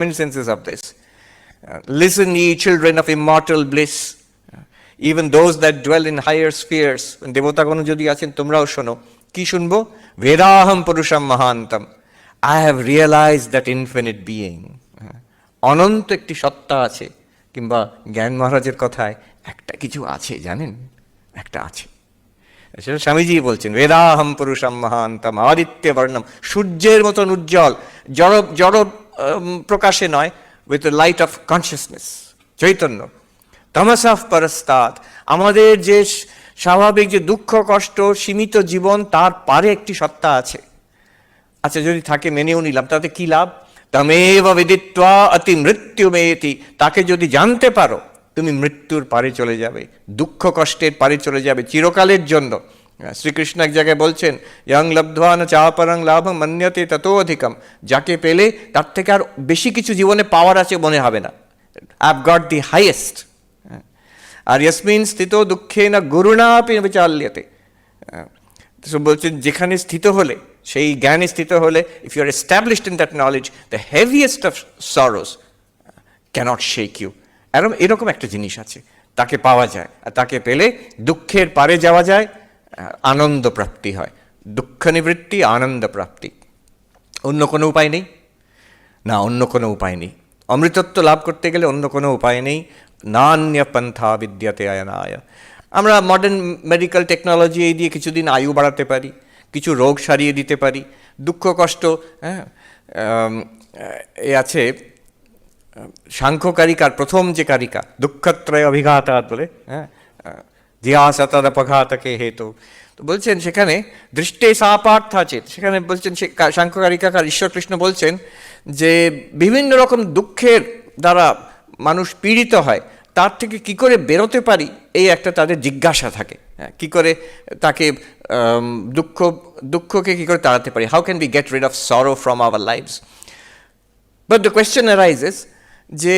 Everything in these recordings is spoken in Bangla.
senses of this. Listen, ye children of immortal bliss, even those that dwell in higher spheres. দেবতাগণ যদি আছেন তোমরাও শোনো। কি শুনবো? বেদাহম পুরুষম মহান্তম, I have realized that infinite being. অনন্ত একটি সত্তা আছে, কিংবা জ্ঞান মহারাজের কথায় একটা কিছু আছে, জানেন, একটা আছে। সেটা স্বামীজি বলছেন, বেদাহম পুরুষম মহান্তম আদিত্য বর্ণম, সূর্যের মতন উজ্জ্বল, জড় জড় প্রকাশে নয়, with the light of consciousness, চৈতন্য। তমসঃ পরস্তাৎ, আমাদের যে স্বাভাবিক যে দুঃখ কষ্ট সীমিত জীবন, তার পারে একটি সত্তা আছে। আচ্ছা, যদি থাকে মেনেও নিলাম, তাতে কি লাভ? তমেব বিদিত্বা অতি মৃত্যুমেতি, তাকে যদি জানতে পারো তুমি মৃত্যুর পারে চলে যাবে, দুঃখ কষ্টের পারে চলে যাবে চিরকালের জন্য। শ্রীকৃষ্ণ এক জায়গায় বলছেন, ইয়ং লব্ধ্বা ন চাপরং লাভং মন্যতে ততো অধিকম, যাকে পেলে তার থেকে আর বেশি কিছু জীবনে পাওয়ার আছে মনে হবে না। I have got the highest. আর ইয়াসমিন স্থিত দুঃখে না গুরুণাপি বিচাল্যতে, বলছেন যেখানে স্থিত হলে, সেই জ্ঞানে স্থিত হলে, if you are established in that knowledge, the heaviest of sorrows cannot shake you. এরকম একটা জিনিস আছে, তাকে পাওয়া যায়, আর তাকে পেলে দুঃখের পারে যাওয়া যায়, আনন্দ প্রাপ্তি হয়, দুঃখ নিবৃত্তি, আনন্দ প্রাপ্তি। অন্য কোনো উপায় নেই না, অন্য কোনো উপায় নেই। অমৃতত্ব লাভ করতে গেলে অন্য কোনো উপায় নেই। নান্য পন্থা বিদ্যতে আয়নায়। আমরা মডার্ন মেডিকেল টেকনোলজি এই দিয়ে কিছুদিন আয়ু বাড়াতে পারি, কিছু রোগ সারিয়ে দিতে পারি, দুঃখ কষ্ট। হ্যাঁ, এ আছে সাংখ্যকারিকার প্রথম যে কারিকা, দুঃখত্রয় অভিঘাতাৎ বলে, হ্যাঁ, জিয়া সতদপঘাতকে হেতু, তো বলছেন সেখানে দৃষ্টে সাপার্থ আছে, সেখানে বলছেন সে সাংখ্যকারিকাকার ঈশ্বরকৃষ্ণ বলছেন যে বিভিন্ন রকম দুঃখের দ্বারা মানুষ পীড়িত হয়, তার থেকে কি করে বেরোতে পারি এই একটা তাদের জিজ্ঞাসা থাকে। হ্যাঁ, কী করে তাকে দুঃখকে কী করে তাড়াতে পারি, how can be get rid of sorrow from our lives. But the question arises যে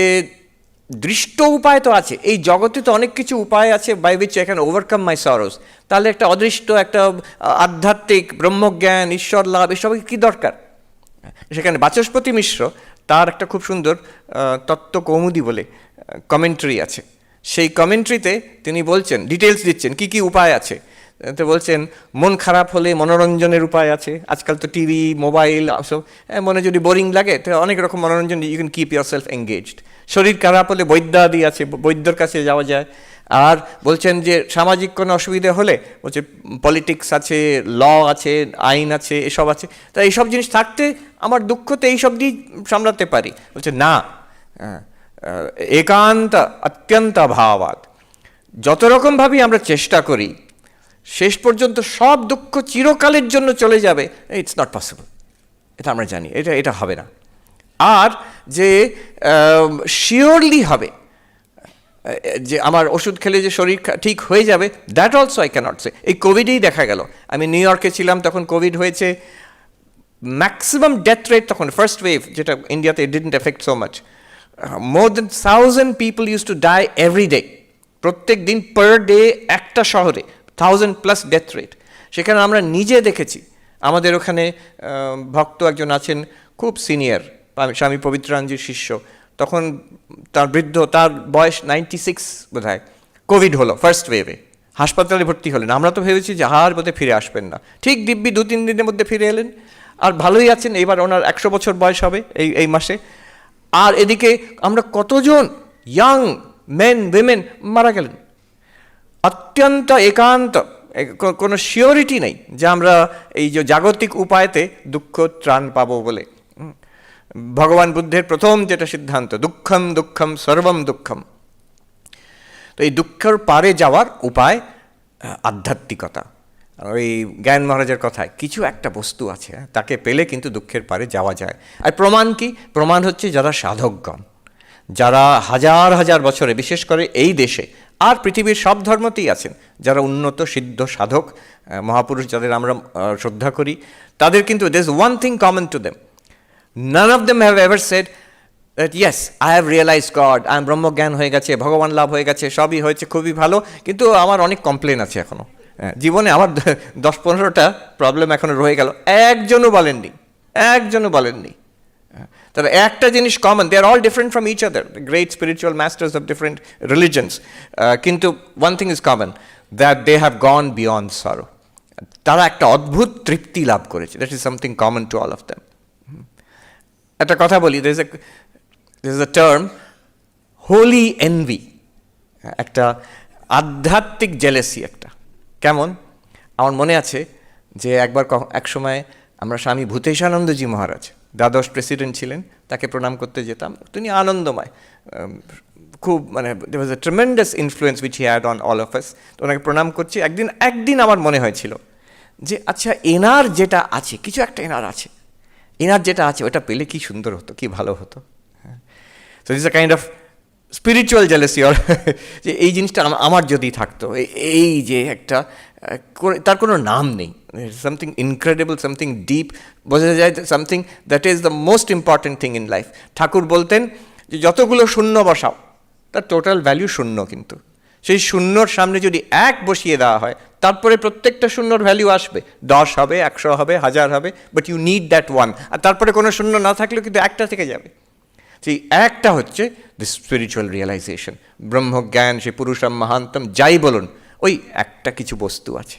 দৃষ্ট উপায় তো আছে, এই জগতে তো অনেক কিছু উপায় আছে by which I can overcome my sorrow. তাহলে একটা অদৃষ্ট, একটা আধ্যাত্মিক ব্রহ্মজ্ঞান, ঈশ্বর লাভ, এসব কী দরকার? সেখানে বাচস্পতি মিশ্র, তার একটা খুব সুন্দর তত্ত্ব কৌমুদি বলে কমেন্ট্রি আছে। সেই কমেন্ট্রিতে তিনি বলছেন, ডিটেলস দিচ্ছেন কী কী উপায় আছে। তো বলছেন মন খারাপ হলে মনোরঞ্জনের উপায় আছে। আজকাল তো টিভি, মোবাইল, সব, মনে যদি বোরিং লাগে তো অনেক রকম মনোরঞ্জন, you can keep yourself engaged. শরীর খারাপ হলে বৈদ্যাদি আছে, বৈদ্যর কাছে যাওয়া যায়। আর বলছেন যে সামাজিক কোনো অসুবিধা হলে বলছে পলিটিক্স আছে, ল আছে, আইন আছে, এসব আছে। তা এইসব জিনিস থাকতে আমার দুঃখ তো এইসব দিয়ে সামলাতে পারি। বলছে না, একান্ত অত্যন্ত অভাবাৎ, যত রকমভাবেই আমরা চেষ্টা করি শেষ পর্যন্ত সব দুঃখ চিরকালের জন্য চলে যাবে, ইটস নট পসিবল। এটা আমরা জানি, এটা হবে না। আর যে শিওরলি হবে, যে আমার ওষুধ খেলে যে শরীর ঠিক হয়ে যাবে, দ্যাট অলসো আই ক্যানট সে। এই কোভিডেই দেখা গেল। আমি নিউ ইয়র্কে ছিলাম, তখন কোভিড হয়েছে, ম্যাক্সিমাম ডেথ রেট তখন, ফার্স্ট ওয়েভ, যেটা ইন্ডিয়াতে it didn't effect so much, more than 1000 people use to die every day. প্রত্যেক দিন পার ডে একটা শহরে 1000+ ডেথ রেট। সেখানে আমরা নিজে দেখেছি। আমাদের ওখানে ভক্ত একজন আছেন, খুব সিনিয়র, স্বামী পবিত্রানন্দজির শিষ্য। তখন তার বৃদ্ধ, তার বয়স 96 বোধহয়, কোভিড হলো ফার্স্ট ওয়েভে, হাসপাতালে ভর্তি হলেন। আমরা তো ভেবেছি যে আর বোধহয় ফিরে আসবেন না। ঠিক দিব্যি 2-3 দিনের মধ্যে ফিরে এলেন, আর ভালোই আছেন। এবার ওনার 100 বছর বয়স হবে এই মাসে। আর এদিকে আমরা কতজন ইয়াং মেন, উইমেন মারা গেলেন। অত্যন্ত একান্ত, কোনো শিওরিটি নেই যে আমরা এই যে জাগতিক উপায়তে দুঃখ ত্রাণ পাবো বলে। ভগবান বুদ্ধের প্রথম যেটা সিদ্ধান্ত, দুঃখম দুঃখম সর্বম দুঃখম। তো এই দুঃখের পারে যাওয়ার উপায় আধ্যাত্মিকতা। ওই জ্ঞান মহারাজের কথায় কিছু একটা বস্তু আছে, তাকে পেলে কিন্তু দুঃখের পারে যাওয়া যায়। আর প্রমাণ কি? প্রমাণ হচ্ছে যারা সাধকগণ, যারা হাজার হাজার বছরে, বিশেষ করে এই দেশে আর পৃথিবীর সব ধর্মতেই আছেন, যারা উন্নত সিদ্ধ সাধক মহাপুরুষ, যাদের আমরা শ্রদ্ধা করি, তাদের কিন্তু there is one thing common to them. None of them have ever said that yes, I have realized God, I am ব্রহ্মজ্ঞান হয়ে গেছে, ভগবান লাভ হয়ে গেছে, সবই হয়েছে, খুবই ভালো, কিন্তু আমার অনেক কমপ্লেন আছে এখনো, জীবনে আমার 10-15টা প্রবলেম এখনো রয়ে গেল। একজনও বলেননি। তারা একটা জিনিস common, they are all different from each other, great spiritual masters of different religions, কিন্তু one thing is common, that they have gone beyond sorrow. তারা একটা অদ্ভুত তৃপ্তি লাভ করেছে, that is something common to all of them. একটা কথা বলি, there is a term holy envy, একটা আধ্যাত্মিক জেলেসি একটা। কেমন? আমার মনে আছে যে এক সময় আমরা স্বামী ভূতেশানন্দজি মহারাজ, দ্বাদশ প্রেসিডেন্ট ছিলেন, তাকে প্রণাম করতে যেতাম। তিনি আনন্দময়, খুব মানে there was a tremendous influence which he had on all of us. তো ওনাকে প্রণাম করছি। একদিন আমার মনে হয়েছিল যে আচ্ছা, এনার যেটা আছে, কিছু একটা এনার আছে, এনার যেটা আছে ওটা পেলে কি সুন্দর হতো, কি ভালো হতো। So this a kind of spiritual jealousy, যে এই জিনিসটা আমার যদি থাকতো, এই যে একটা, তার কোনো নাম নেই, সামথিং ইনক্রেডিবল, সামথিং ডিপ, বোঝা যায় something that is the most important thing in life. Thakur বলতেন যে যতগুলো শূন্য বসাও, তার টোটাল ভ্যালু শূন্য, কিন্তু সেই শূন্যর সামনে যদি এক বসিয়ে দেওয়া হয়, তারপরে প্রত্যেকটা শূন্যর ভ্যালু আসবে, 10 হবে, 100 হবে, 1000 হবে, but you need that one. আর তারপরে কোনো শূন্য না থাকলেও কিন্তু একটা থেকে যাবে। সেই একটা হচ্ছে দিস স্পিরিচুয়াল রিয়েলাইজেশন, ব্রহ্মজ্ঞান, সে পুরুষম মহান্তম, যাই বলুন, ওই একটা কিছু বস্তু আছে।